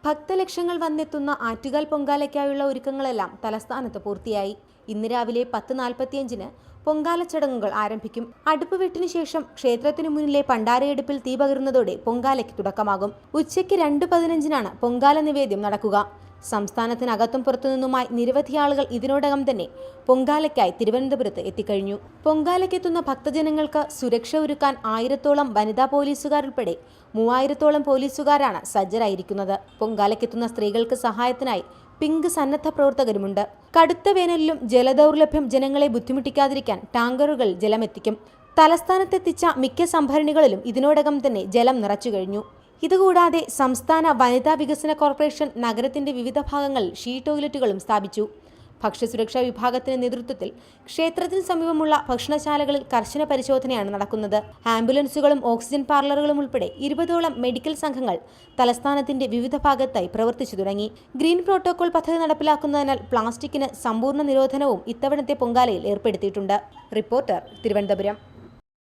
ഭക്തലക്ഷങ്ങൾ വന്നെത്തുന്ന ആറ്റുകാൽ പൊങ്കാലയ്ക്കായുള്ള ഒരുക്കങ്ങളെല്ലാം തലസ്ഥാനത്ത് പൂർത്തിയായി. ഇന്ന് രാവിലെ 10:45 പൊങ്കാല ചടങ്ങുകൾ ആരംഭിക്കും. അടുപ്പുവെട്ടിനു ശേഷം ക്ഷേത്രത്തിനു മുന്നിലെ പണ്ടാരയടുപ്പിൽ തീ പകരുന്നതോടെ പൊങ്കാലയ്ക്ക് തുടക്കമാകും. ഉച്ചയ്ക്ക് 2:15 പൊങ്കാല നിവേദ്യം നടക്കുക. സംസ്ഥാനത്തിനകത്തും പുറത്തുനിന്നുമായി നിരവധി ആളുകൾ ഇതിനോടകം തന്നെ പൊങ്കാലയ്ക്കായി തിരുവനന്തപുരത്ത് എത്തിക്കഴിഞ്ഞു. പൊങ്കാലയ്ക്കെത്തുന്ന ഭക്തജനങ്ങൾക്ക് സുരക്ഷ ഒരുക്കാൻ 1000-ഓളം വനിതാ പോലീസുകാരുൾപ്പെടെ 3000-ഓളം പോലീസുകാരാണ് സജ്ജരായിരിക്കുന്നത്. പൊങ്കാലയ്ക്കെത്തുന്ന സ്ത്രീകൾക്ക് സഹായത്തിനായി പിങ്ക് സന്നദ്ധ പ്രവർത്തകരുമുണ്ട്. കടുത്ത വേനലിലും ജലദൗർലഭ്യം ജനങ്ങളെ ബുദ്ധിമുട്ടിക്കാതിരിക്കാൻ ടാങ്കറുകൾ ജലമെത്തിക്കും. തലസ്ഥാനത്തെത്തിച്ച മിക്ക സംഭരണികളിലും ഇതിനോടകം തന്നെ ജലം നിറച്ചു കഴിഞ്ഞു. ഇതുകൂടാതെ സംസ്ഥാന വനിതാ വികസന കോർപ്പറേഷൻ നഗരത്തിന്റെ വിവിധ ഭാഗങ്ങളിൽ ഷീ ടോയ്ലറ്റുകളും സ്ഥാപിച്ചു. ഭക്ഷ്യസുരക്ഷാ വിഭാഗത്തിന്റെ നേതൃത്വത്തിൽ ക്ഷേത്രത്തിന് സമീപമുള്ള ഭക്ഷണശാലകളിൽ കർശന പരിശോധനയാണ് നടക്കുന്നത്. ആംബുലൻസുകളും ഓക്സിജൻ പാർലറുകളും ഉൾപ്പെടെ 20ഓളം മെഡിക്കൽ സംഘങ്ങൾ തലസ്ഥാനത്തിന്റെ വിവിധ ഭാഗത്തായി പ്രവർത്തിച്ചു തുടങ്ങി. ഗ്രീൻ പ്രോട്ടോകോൾ പദ്ധതി നടപ്പിലാക്കുന്നതിനാൽ പ്ലാസ്റ്റിക്കിന് സമ്പൂർണ്ണ നിരോധനവും ഇത്തവണത്തെ പൊങ്കാലയിൽ ഏർപ്പെടുത്തിയിട്ടുണ്ട്. റിപ്പോർട്ടർ, തിരുവനന്തപുരം.